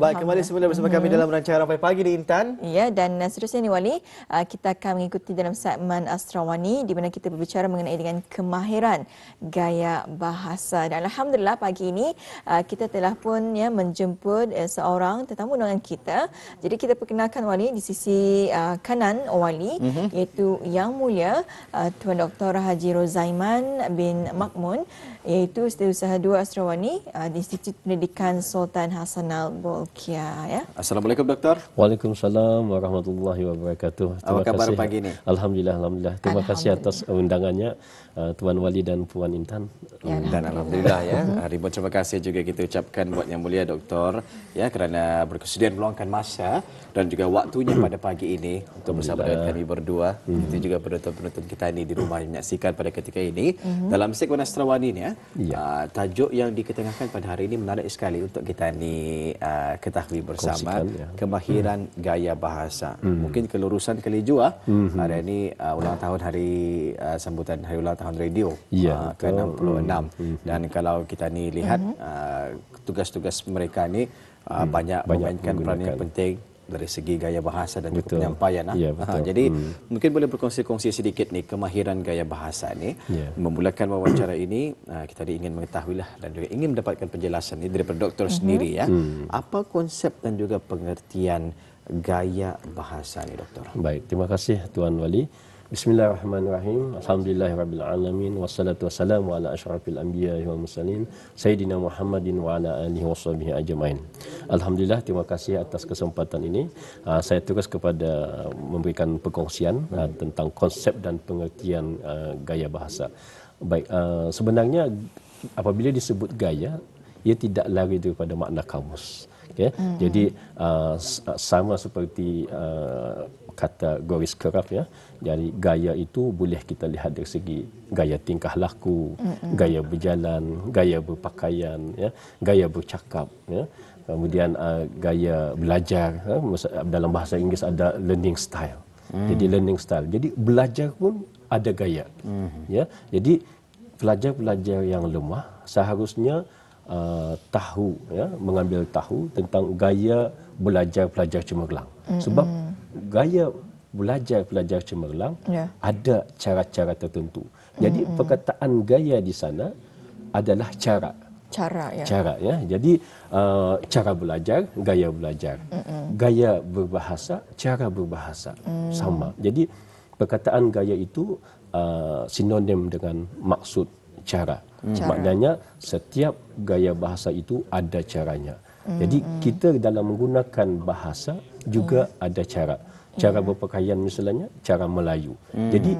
Baik, kembali semula bersama kami dalam rancangan Rampai Pagi di Intan. Ya, dan seterusnya ni Wali, kita akan mengikuti dalam segmen Astrawani di mana kita berbicara mengenai dengan kemahiran gaya bahasa. Dan alhamdulillah pagi ini kita telah pun menjemput seorang tetamu undangan kita. Jadi kita perkenalkan Wali di sisi kanan Wali, iaitu Yang Mulia Tuan Dr. Haji Rozaiman bin Makmun, iaitu Setiausaha 2 Astrawani di Institut Pendidikan Sultan Hassanal Bolkiah, ya. Assalamualaikum Doktor. Waalaikumsalam warahmatullahi wabarakatuh. Apa khabar pagi ini? Alhamdulillah. Terima kasih atas undangannya Tuan Wali dan Puan Intan. Ya, dan alhamdulillah ya. Ribuan terima kasih juga kita ucapkan buat Yang Mulia Doktor ya kerana berkesudian meluangkan masa dan juga waktunya pada pagi ini untuk bersama dengan kami berdua. Itu juga penonton-penonton kita ini di rumah yang menyaksikan pada ketika ini. Dalam segmen Astrawani ni tajuk yang diketengahkan pada hari ini menarik sekali untuk kita ni ketahui bersama, kemahiran gaya bahasa. Mungkin kelurusan kali jua hari ini ulang tahun hari sambutan hari ulang tahun radio ke-66 dan kalau kita ni lihat tugas-tugas mereka ni banyak memainkan peranan yang penting dari segi gaya bahasa dan juga penyampaian. Jadi mungkin boleh berkongsi-kongsi sedikit ni kemahiran gaya bahasa ni. Memulakan wawancara ini kita ingin mengetahuilah dan juga ingin mendapatkan penjelasan ni daripada doktor sendiri ya. Apa konsep dan juga pengertian gaya bahasa ni doktor? Baik, terima kasih Tuan Wali. Bismillahirrahmanirrahim. Alhamdulillahirabbil alamin wassalatu wassalamu ala asyrafil anbiya'i wal mursalin sayyidina Muhammadin wa ala alihi washabihi ajmain. Alhamdulillah, terima kasih atas kesempatan ini. Saya terus kepada memberikan perkongsian tentang konsep dan pengertian gaya bahasa. Baik, sebenarnya apabila disebut gaya, ia tidak lari daripada makna kamus. Okay? Jadi sama seperti kata Goris Keraf ya. Jadi gaya itu boleh kita lihat dari segi gaya tingkah laku, gaya berjalan, gaya berpakaian, ya, gaya bercakap, ya. Kemudian gaya belajar, ya. Dalam bahasa Inggeris ada learning style. Jadi learning style. Jadi belajar pun ada gaya. Ya. Jadi pelajar-pelajar yang lemah seharusnya tahu, ya, mengambil tahu tentang gaya belajar pelajar cemerlang. Sebab gaya belajar pelajar cemerlang ada cara-cara tertentu. Jadi perkataan gaya di sana adalah cara. Cara ya. Jadi cara belajar, gaya belajar. Gaya berbahasa, cara berbahasa. Sama. Jadi perkataan gaya itu sinonim dengan maksud cara. Maknanya setiap gaya bahasa itu ada caranya. Jadi kita dalam menggunakan bahasa juga ada cara. Cara berpakaian misalnya, cara Melayu. Jadi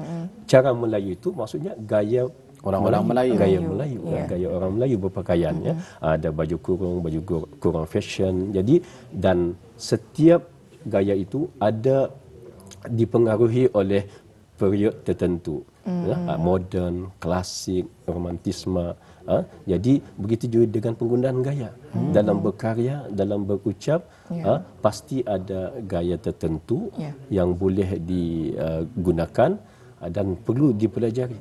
cara Melayu itu maksudnya gaya orang-orang Melayu. Gaya Melayu, gaya orang Melayu berpakaian. Ya. Ada baju kurung fashion. Jadi dan setiap gaya itu ada dipengaruhi oleh period tertentu. Moden, klasik, romantisme. Jadi begitu juga dengan penggunaan gaya. Dalam berkarya, dalam berucap, pasti ada gaya tertentu yang boleh digunakan dan perlu dipelajari.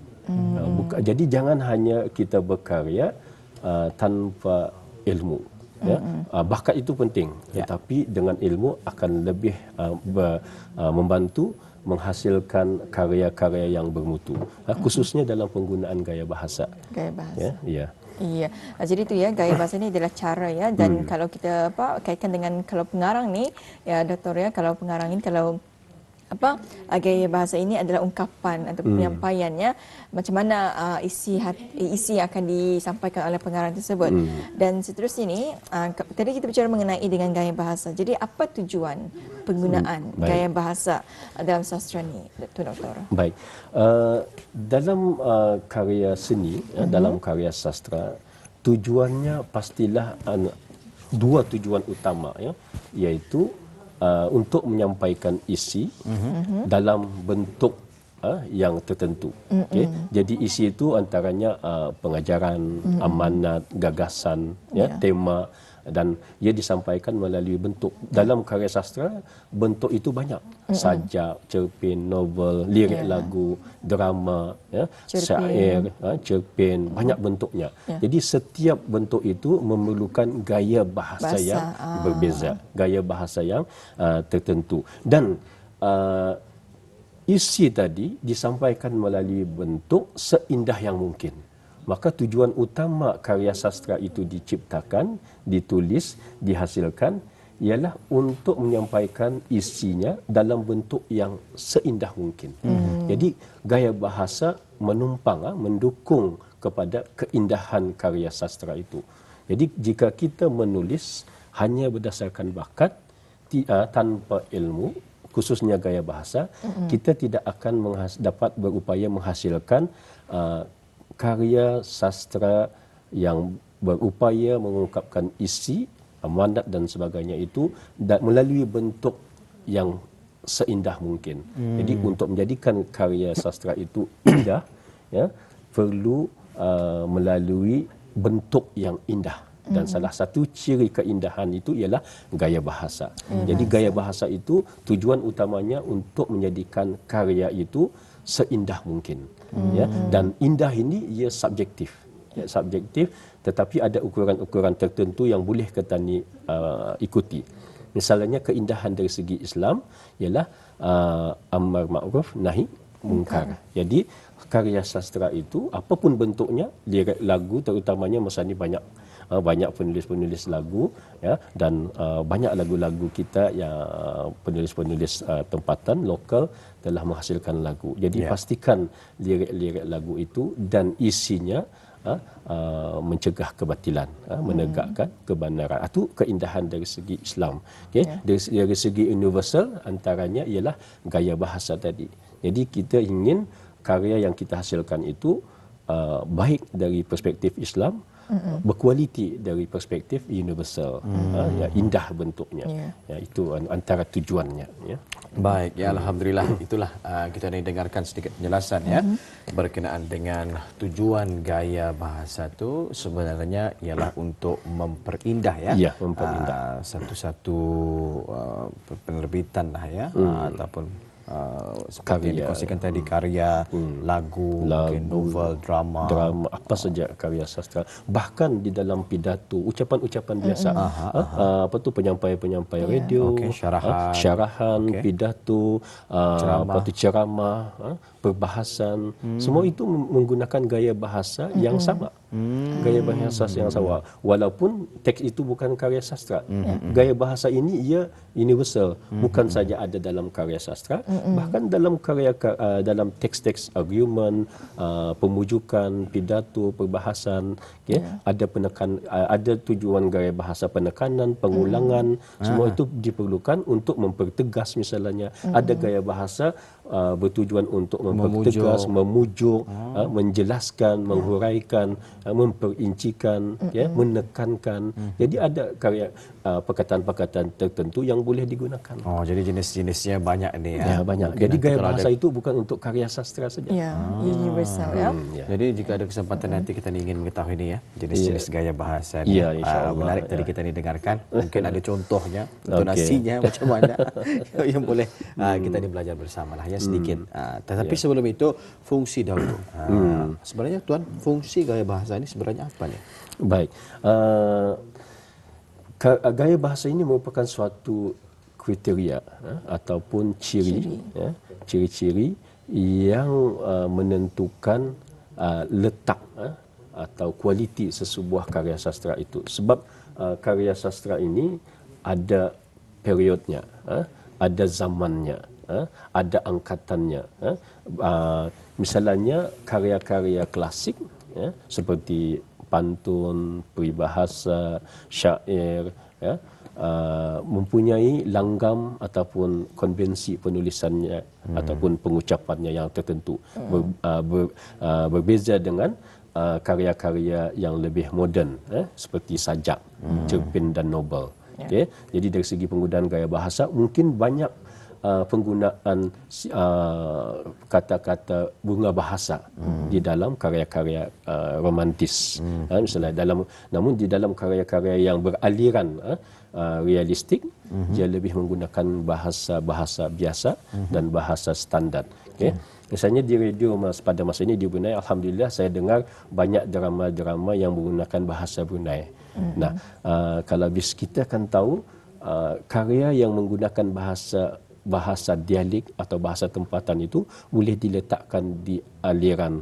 Jadi jangan hanya kita berkarya tanpa ilmu. Ya. Bakat itu penting, tetapi dengan ilmu akan lebih membantu menghasilkan karya-karya yang bermutu, khususnya dalam penggunaan gaya bahasa. Gaya bahasa. Ya. Iya. Jadi itu ya, gaya bahasa ini adalah cara ya, dan kalau kita kaitkan dengan kalau pengarang ni ya doktor ya, kalau pengarang ini kalau gaya bahasa ini adalah ungkapan atau penyampaiannya, macam mana isi yang akan disampaikan oleh pengarang tersebut. Dan seterusnya ini tadi kita bicara mengenai dengan gaya bahasa. Jadi apa tujuan penggunaan gaya bahasa dalam sastra ni, doktor? Baik. Dalam karya seni, dalam karya sastra, tujuannya pastilah dua tujuan utama, ya, iaitu untuk menyampaikan isi dalam bentuk yang tertentu. Okay? Jadi isi itu antaranya pengajaran, amanat, gagasan, ya, tema, dan ia disampaikan melalui bentuk. Dalam karya sastra, bentuk itu banyak. Sajak, cerpen, novel, lirik lagu, drama, syair, cerpen, banyak bentuknya. Jadi setiap bentuk itu memerlukan gaya bahasa yang berbeza, gaya bahasa yang tertentu. Dan isi tadi disampaikan melalui bentuk seindah yang mungkin. Maka tujuan utama karya sastra itu diciptakan, ditulis, dihasilkan ialah untuk menyampaikan isinya dalam bentuk yang seindah mungkin. Jadi gaya bahasa menumpang, mendukung kepada keindahan karya sastra itu. Jadi jika kita menulis hanya berdasarkan bakat tanpa ilmu, khususnya gaya bahasa, kita tidak akan dapat berupaya menghasilkan karya sastra yang berupaya mengungkapkan isi, mandat dan sebagainya itu melalui bentuk yang seindah mungkin. Jadi untuk menjadikan karya sastra itu indah, perlu melalui bentuk yang indah. Dan salah satu ciri keindahan itu ialah gaya bahasa. Jadi gaya bahasa itu tujuan utamanya untuk menjadikan karya itu seindah mungkin. Dan indah ini ia subjektif. Subjektif, tetapi ada ukuran-ukuran tertentu yang boleh kita ikuti. Misalnya keindahan dari segi Islam ialah amar ma'ruf nahi mungkar. Jadi karya sastra itu apapun bentuknya, lirik lagu terutamanya masa ni banyak penulis-penulis lagu, dan banyak lagu-lagu kita yang penulis-penulis tempatan lokal telah menghasilkan lagu. Jadi pastikan lirik-lirik lagu itu dan isinya mencegah kebatilan, menegakkan kebenaran. Itu keindahan dari segi Islam. Dari segi universal antaranya ialah gaya bahasa tadi. Jadi kita ingin karya yang kita hasilkan itu baik dari perspektif Islam, berkualiti dari perspektif universal, indah bentuknya. Itu antara tujuannya. Baik, alhamdulillah, itulah kita ini dengarkan sedikit penjelasan berkenaan dengan tujuan gaya bahasa itu sebenarnya ialah untuk memperindah memperindah satu-satu penerbitan ataupun seperti yang dikongsikan tadi, karya, lagu, mungkin novel, drama, apa saja karya sastra. Bahkan di dalam pidato, ucapan-ucapan biasa, penyampai-penyampai radio, syarahan, pidato, ceramah, perbahasan, semua itu menggunakan gaya bahasa yang sama. Gaya bahasa yang sama, walaupun teks itu bukan karya sastra. Gaya bahasa ini ia universal, bukan saja ada dalam karya sastra, bahkan dalam dalam teks-teks argument, pemujukan, pidato, perbahasan, ada tujuan gaya bahasa penekanan, pengulangan, semua itu diperlukan untuk mempertegas. Misalnya ada gaya bahasa bertujuan untuk mempertegas, memujuk, menjelaskan, menghuraikan, memperincikan, menekankan. Jadi ada karya perkataan-perkataan tertentu yang boleh digunakan. Oh, jadi jenis-jenisnya banyak ni. Banyak. Jadi gaya bahasa itu bukan untuk karya sastra saja. Universal. Jadi jika ada kesempatan nanti kita ingin mengetahui ni jenis-jenis gaya bahasa ni. Menarik tadi kita ni dengarkan. Mungkin ada contohnya, intonasinya macam mana yang boleh kita ni belajar bersamalah sedikit. Tetapi sebelum itu fungsi dahulu. Sebenarnya Tuan, fungsi gaya bahasa ini sebenarnya apa ni? Baik. Gaya bahasa ini merupakan suatu kriteria ataupun ciri-ciri yang menentukan letak atau kualiti sesebuah karya sastra itu. Sebab karya sastra ini ada periodnya, ada zamannya, ada angkatannya. Misalnya karya-karya klasik seperti pantun, peribahasa, syair, mempunyai langgam ataupun konvensi penulisannya ataupun pengucapannya yang tertentu. Berbeza dengan karya-karya yang lebih moden seperti sajak, cerpen dan novel. Jadi dari segi penggunaan gaya bahasa mungkin banyak penggunaan kata-kata bunga bahasa di dalam karya-karya romantis. Misalnya namun di dalam karya-karya yang beraliran realistik, dia lebih menggunakan bahasa biasa dan bahasa standar. Okay? Misalnya di radio pada masa ini di Brunei, alhamdulillah saya dengar banyak drama-drama yang menggunakan bahasa Brunei. Nah, kalau kita akan tahu karya yang menggunakan bahasa dialek atau bahasa tempatan itu boleh diletakkan di aliran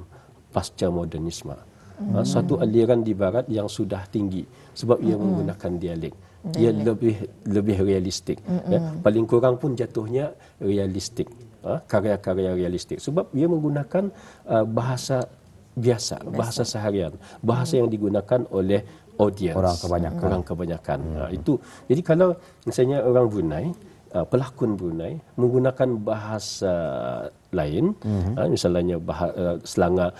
pasca modernisme. Satu aliran di barat yang sudah tinggi sebab ia menggunakan dialek. Ia lebih realistik. Paling kurang pun jatuhnya realistik. Karya-karya realistik sebab ia menggunakan bahasa biasa, bahasa seharian, bahasa yang digunakan oleh audience, orang kebanyakan. Itu jadi kalau misalnya orang Brunei, pelakon Brunei menggunakan bahasa lain, misalnya selanga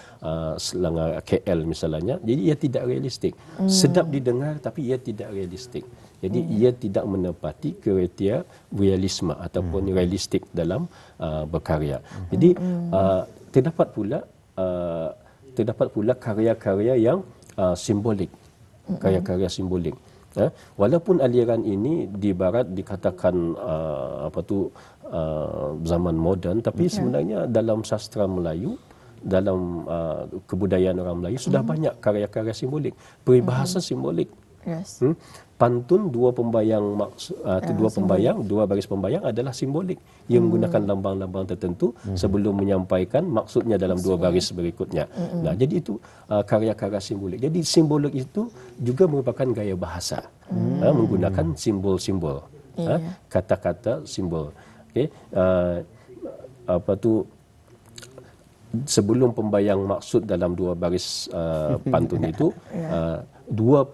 KL misalnya, jadi ia tidak realistik. Sedap didengar tapi ia tidak realistik. Jadi ia tidak menepati kriteria realisme ataupun realistik dalam berkarya. Jadi terdapat pula karya-karya yang simbolik, karya-karya simbolik. Walaupun aliran ini di barat dikatakan zaman moden, tapi sebenarnya dalam sastra Melayu, dalam kebudayaan orang Melayu sudah banyak karya-karya simbolik, peribahasa simbolik. Yes. Pantun dua baris pembayang adalah simbolik. Ia menggunakan lambang-lambang tertentu sebelum menyampaikan maksudnya dalam dua baris berikutnya. Nah, jadi itu karya-karya simbolik. Jadi simbolik itu juga merupakan gaya bahasa, menggunakan simbol-simbol, kata-kata simbol. Okay. Sebelum pembayang maksud dalam dua baris pantun itu, dua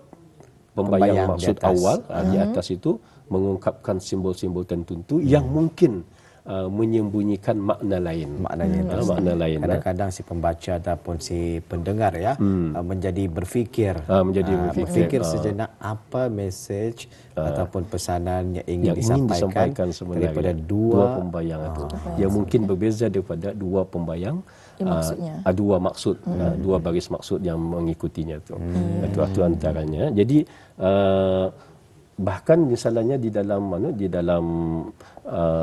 pembayang maksud awal di atas itu mengungkapkan simbol-simbol tertentu yang mungkin menyembunyikan makna lain. Makna lain. Kadang-kadang si pembaca ataupun si pendengar menjadi berfikir, berfikir sejenak apa mesej ataupun pesanan yang ingin disampaikan daripada dua pembayang itu. Yang mungkin berbeza daripada dua pembayang. Dua maksud, dua baris maksud yang mengikutinya itu. Itu antaranya. Jadi bahkan misalnya di dalam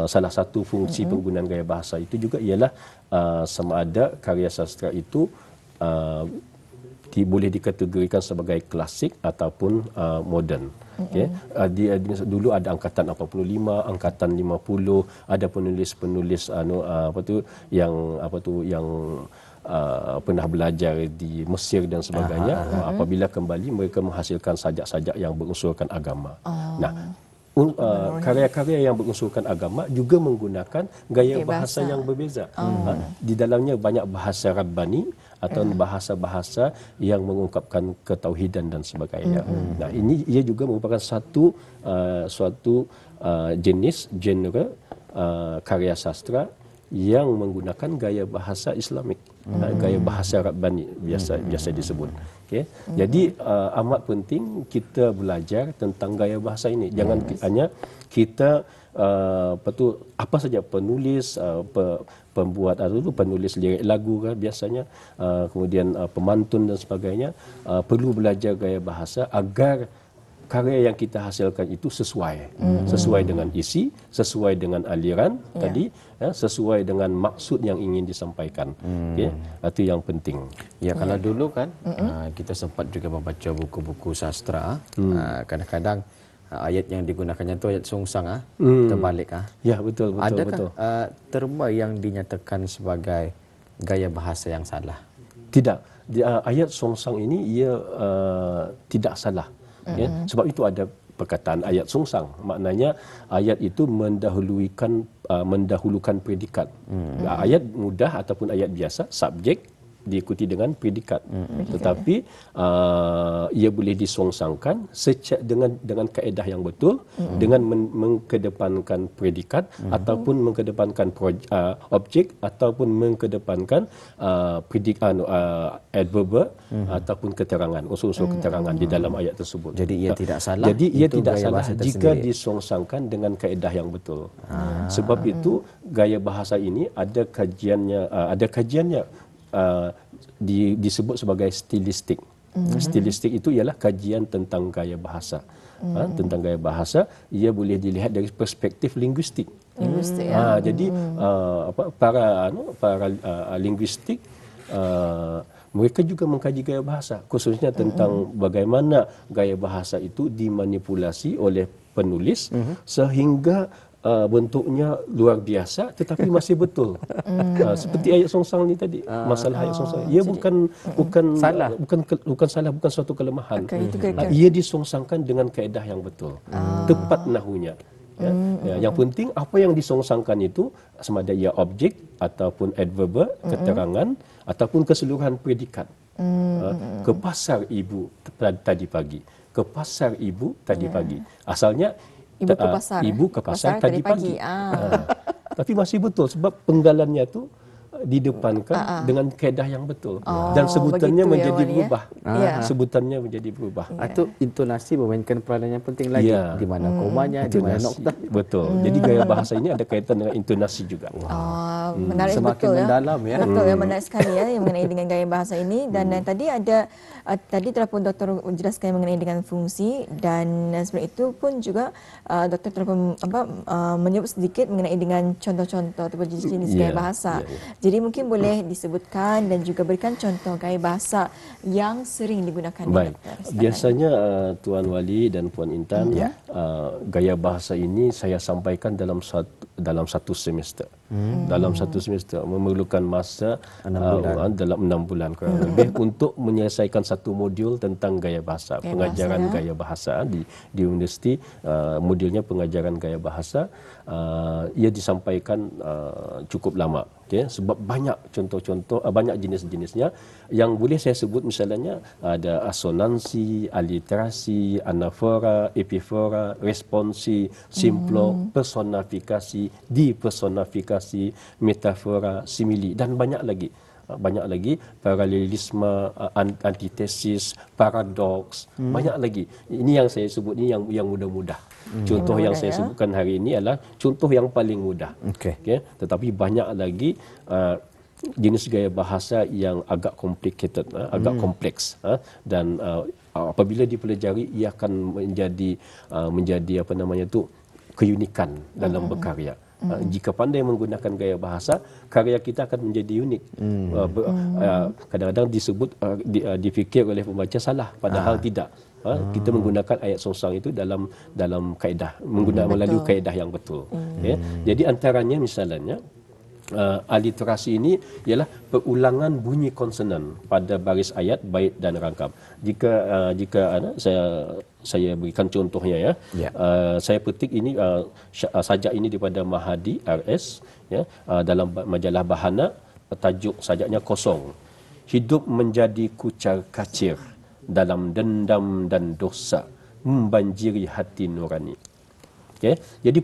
salah satu fungsi penggunaan gaya bahasa itu juga ialah sama ada karya sastra itu boleh dikategorikan sebagai klasik ataupun moden. Okay. Dulu ada angkatan 45, angkatan 50, ada penulis-penulis yang pernah belajar di Mesir dan sebagainya. Apabila kembali mereka menghasilkan sajak-sajak yang berunsurkan agama. Nah, karya-karya yang berunsurkan agama juga menggunakan gaya bahasa yang berbeza. Di dalamnya banyak bahasa Rabbani atau bahasa-bahasa yang mengungkapkan ketauhidan dan sebagainya. Nah, ini ia juga merupakan suatu genre karya sastra yang menggunakan gaya bahasa Islamik, gaya bahasa Rabbani biasa disebut. Okay. Jadi amat penting kita belajar tentang gaya bahasa ini. Jangan hanya kita apa saja penulis, pembuat atau penulis lirik lagu kan biasanya, kemudian pemantun dan sebagainya, perlu belajar gaya bahasa agar karya yang kita hasilkan itu sesuai dengan isi, sesuai dengan aliran tadi, sesuai dengan maksud yang ingin disampaikan. Okay? Itu yang penting. Ya, kalau dulu kan kita sempat juga membaca buku-buku sastra, kadang-kadang ayat yang digunakannya itu ayat sungsang, terbalik. Ya, betul. Adakah terma yang dinyatakan sebagai gaya bahasa yang salah? Tidak. Ayat sungsang ini ia tidak salah. Ya, sebab itu ada perkataan ayat sungsang. Maknanya ayat itu mendahulukan predikat. Ayat mudah ataupun ayat biasa, subjek, diikuti dengan predikat. Tetapi ia boleh disongsangkan dengan kaedah yang betul, dengan mengkedepankan predikat ataupun mengkedepankan objek ataupun mengkedepankan adverb ataupun keterangan, unsur-unsur keterangan di dalam ayat tersebut. Jadi ia tidak salah. Jadi ia itu tidak gaya salah bahasa jika tersendiri. disongsangkan dengan kaedah yang betul. Sebab itu gaya bahasa ini ada kajiannya disebut sebagai stilistik. Stilistik itu ialah kajian tentang gaya bahasa. Tentang gaya bahasa, ia boleh dilihat dari perspektif linguistik. Jadi para linguistik mereka juga mengkaji gaya bahasa, khususnya tentang bagaimana gaya bahasa itu dimanipulasi oleh penulis sehingga bentuknya luar biasa tetapi masih betul. Seperti ayat songsang ni tadi, masalah ayat songsang. Ia bukan salah, bukan suatu kelemahan. Ia disongsangkan dengan kaedah yang betul. Tepat nahunya. Yang penting apa yang disongsangkan itu sama ada ia objek ataupun adverb, keterangan ataupun keseluruhan predikat. Ke pasar ibu tadi pagi. Ke pasar ibu tadi pagi. Asalnya ibu ke pasar tadi pagi. Tapi masih betul sebab penggalannya tu didepankan dengan kaedah yang betul dan sebutannya menjadi berubah. Sebutannya menjadi berubah. Itu intonasi memainkan peranan yang penting lagi. Di mana komanya, di mana noktah. Betul. Jadi gaya bahasa ini ada kaitan dengan intonasi juga. Menarik, semakin betul mendalam ya. Betul ya, menarik sekali ya yang mengenai dengan gaya bahasa ini. Dan tadi telah pun Doktor jelaskan mengenai dengan fungsi, dan sebenarnya itu pun juga Doktor telah pun menyebut sedikit mengenai dengan contoh-contoh ataupun jenis-jenis gaya bahasa. Jadi mungkin boleh disebutkan dan juga berikan contoh gaya bahasa yang sering digunakan. Baik. Biasanya Tuan Wali dan Puan Intan, gaya bahasa ini saya sampaikan dalam satu semester. Dalam satu semester memerlukan masa 6 bulan. Dalam 6 bulan kurang lebih untuk menyelesaikan satu modul tentang gaya bahasa, pengajaran gaya bahasa di universiti. Modulnya pengajaran gaya bahasa. Ia disampaikan cukup lama. Sebab banyak contoh-contoh, banyak jenis-jenisnya yang boleh saya sebut, misalnya ada asonansi, aliterasi, anafora, epifora, responsi, simplok, personifikasi, dipersonifikasi, metafora, simili dan banyak lagi paralelisme, antitesis, paradoks, banyak lagi. Ini yang saya sebut ni yang mudah-mudah. Contoh yang saya sebutkan hari ini adalah contoh yang paling mudah. Tetapi banyak lagi jenis gaya bahasa yang agak complicated, agak kompleks, dan apabila dipelajari ia akan menjadi keunikan dalam berkarya. Jika pandai menggunakan gaya bahasa, karya kita akan menjadi unik. Kadang-kadang disebut difikir oleh pembaca salah, padahal tidak. Kita menggunakan ayat songsang itu dalam kaedah, melalui kaedah yang betul. Jadi antaranya misalnya aliterasi ini ialah perulangan bunyi konsonan pada baris ayat, bait dan rangkap. Jika saya berikan contohnya saya petik ini sajak ini daripada Mahadi RS dalam majalah Bahana, tajuk sajaknya kosong. Hidup menjadi kucar kacir dalam dendam dan dosa membanjiri hati nurani. Jadi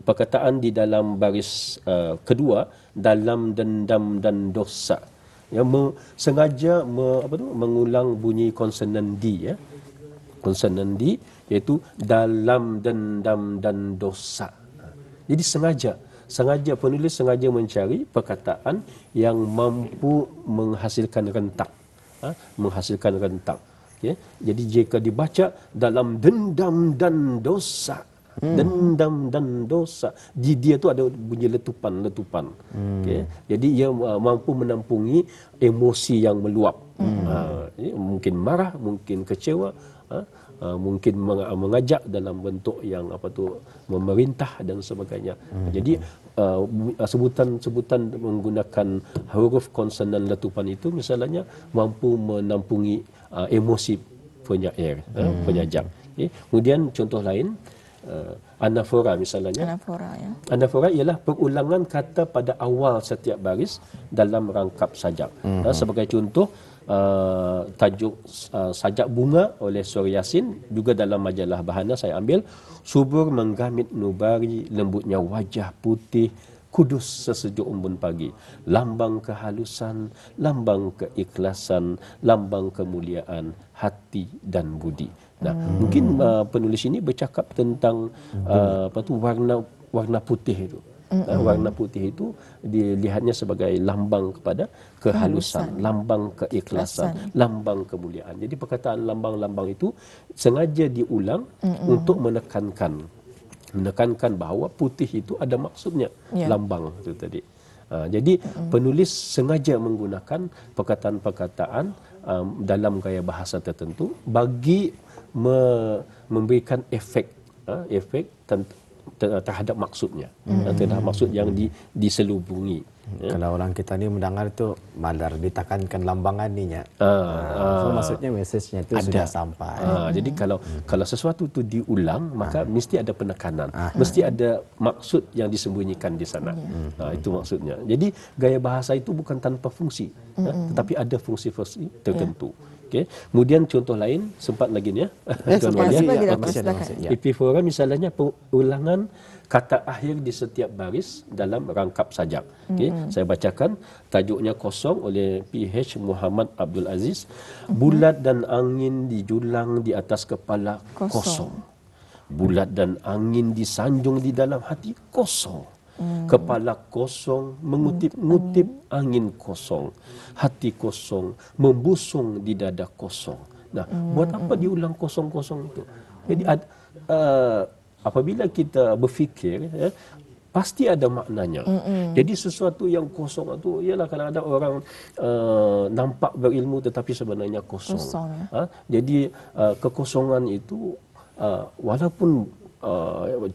perkataan di dalam baris kedua, dalam dendam dan dosa, sengaja mengulang bunyi konsonan D, konsonan D, iaitu dalam dendam dan dosa. Jadi sengaja penulis sengaja mencari perkataan yang mampu menghasilkan rentak. Jadi jika dibaca dalam dendam dan dosa, dendam dan dosa, dia tu ada bunyi letupan. Jadi ia mampu menampungi emosi yang meluap. Mungkin marah, mungkin kecewa, mungkin mengajak dalam bentuk yang memerintah dan sebagainya. Jadi sebutan menggunakan huruf konsonan letupan itu misalnya mampu menampungi emosi penyair, penyajak. Kemudian contoh lain, Anafora misalnya. Anafora ya. Anafora ialah perulangan kata pada awal setiap baris dalam rangkap sajak. Sebagai contoh, tajuk sajak bunga oleh Surah Yasin, juga dalam majalah Bahana saya ambil, subur menggamit nubari, lembutnya wajah putih, kudus sesejuk embun pagi, lambang kehalusan, lambang keikhlasan, lambang kemuliaan hati dan budi. Nah, mungkin penulis ini bercakap tentang warna putih itu. Warna putih itu dilihatnya sebagai lambang kepada kehalusan, lambang keikhlasan, lambang kemuliaan. Jadi perkataan lambang-lambang itu sengaja diulang untuk menekankan bahawa putih itu ada maksudnya, lambang itu tadi. Jadi penulis sengaja menggunakan perkataan-perkataan dalam gaya bahasa tertentu bagi memberikan efek terhadap maksudnya, terhadap maksud yang diselubungi. Kalau orang kita ni mendengar tu malar ditekankan lambangan ni nya. So maksudnya mesejnya itu sudah sampai. Jadi kalau sesuatu itu diulang, maka mesti ada penekanan, mesti ada maksud yang disembunyikan di sana. Itu maksudnya. Jadi gaya bahasa itu bukan tanpa fungsi, tetapi ada fungsi-fungsi tertentu. Okay. Kemudian contoh lain sempat lagi ni ya. Epifora misalnya pengulangan kata akhir di setiap baris dalam rangkap sajak. Okay. Saya bacakan tajuknya Kosong oleh PH Muhammad Abdul Aziz. Bulat dan angin dijulang di atas kepala kosong. Bulat dan angin disanjung di dalam hati kosong. Kepala kosong mengutip-ngutip angin kosong, hati kosong membusung di dada kosong. Nah, buat apa diulang kosong-kosong itu? Jadi apabila kita berfikir, pasti ada maknanya. Jadi sesuatu yang kosong itu ialah kadang-kadang orang nampak berilmu tetapi sebenarnya kosong. Jadi kekosongan itu walaupun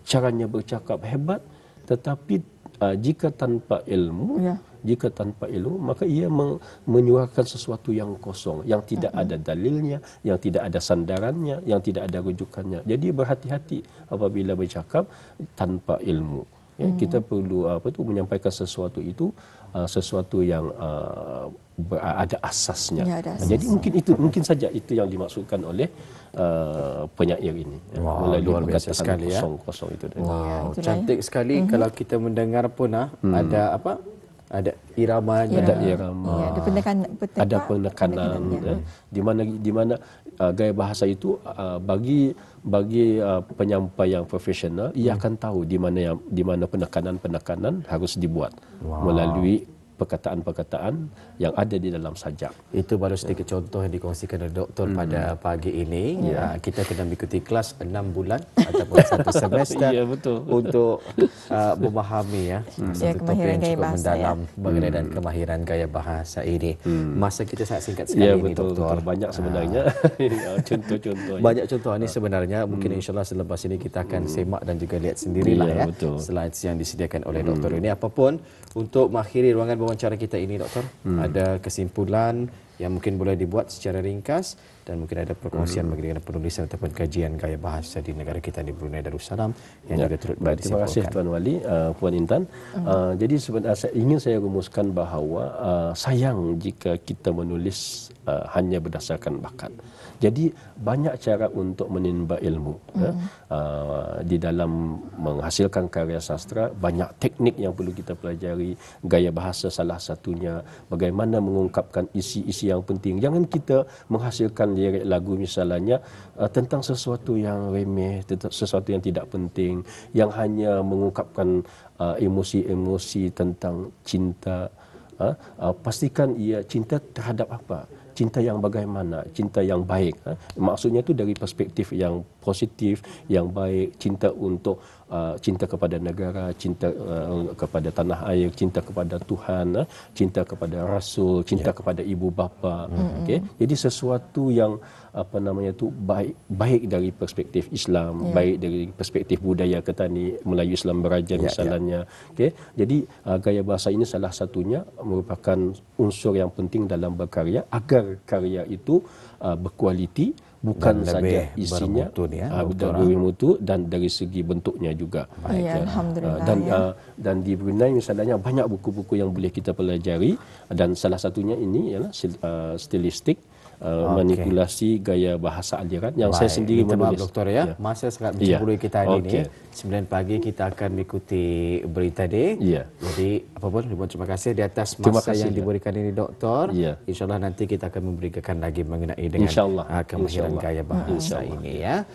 caranya bercakap hebat, tetapi jika tanpa ilmu, maka ia menyuarakan sesuatu yang kosong, yang tidak ada dalilnya, yang tidak ada sandarannya, yang tidak ada rujukannya. Jadi berhati-hati apabila bercakap tanpa ilmu. Ya, kita perlu menyampaikan sesuatu itu sesuatu yang ada asasnya. Jadi mungkin saja itu yang dimaksudkan oleh penyair ini. Luar biasa sekali ya. Kosong itu. Cantik sekali kalau kita mendengar pun ada apa? Ada iramanya, ada penekanan, di mana gaya bahasa itu bagi penyampai yang profesional, ia akan tahu di mana penekanan harus dibuat melalui perkataan-perkataan yang ada di dalam sajak. Itu baru sedikit contoh yang dikongsikan oleh doktor pada pagi ini. Kita kena mengikuti kelas 6 bulan ataupun 1 semester untuk memahami topik yang cukup mendalam berkaitan kemahiran gaya bahasa ini. Masa kita sangat singkat sekali ini, doktor. Banyak sebenarnya contoh-contohnya. Banyak contoh ini sebenarnya. Mungkin insyaAllah selepas ini kita akan semak dan juga lihat sendirilah slides yang disediakan oleh doktor ini. Apapun untuk mengakhiri ruangan wawancara kita ini, doktor, ada kesimpulan yang mungkin boleh dibuat secara ringkas dan mungkin ada perkongsian bagaimana penulisan ataupun kajian gaya bahasa di negara kita di Brunei Darussalam yang juga turut disimpulkan. Terima kasih Tuan Wali, Puan Intan. Jadi sebenarnya ingin saya rumuskan bahawa sayang jika kita menulis hanya berdasarkan bakat. Jadi banyak cara untuk menimba ilmu. Di dalam menghasilkan karya sastra, banyak teknik yang perlu kita pelajari. Gaya bahasa salah satunya, bagaimana mengungkapkan isi-isi yang penting. Jangan kita menghasilkan lirik lagu misalnya tentang sesuatu yang remeh, sesuatu yang tidak penting, yang hanya mengungkapkan emosi-emosi tentang cinta. Pastikan ia cinta terhadap apa? Cinta yang bagaimana? Cinta yang baik. Maksudnya itu dari perspektif yang positif, yang baik, cinta untuk cinta kepada negara, cinta kepada tanah air, cinta kepada Tuhan, cinta kepada Rasul, cinta kepada ibu bapa. Okay? Jadi sesuatu yang baik dari perspektif Islam, baik dari perspektif budaya Ketani, Melayu Islam Berajan misalnya. Okay? Jadi gaya bahasa ini salah satunya merupakan unsur yang penting dalam berkarya agar karya itu berkualiti, bukan Dan saja lebih isinya bermutu ni, ya, dan doktor, bermutu dan dari segi bentuknya juga. Ya, alhamdulillah. Dan di Brunei misalnya banyak buku-buku yang boleh kita pelajari, dan salah satunya ini ialah stilistik, manipulasi gaya bahasa aliran yang saya sendiri minta maaf menulis. doktor ya. Masa sangat mencemburui kita hari ini. 9 pagi kita akan mengikuti berita day. Jadi apapun terima kasih di atas masa yang diberikan ini doktor. InsyaAllah nanti kita akan memberikan lagi mengenai dengan kemahiran gaya bahasa ini ya.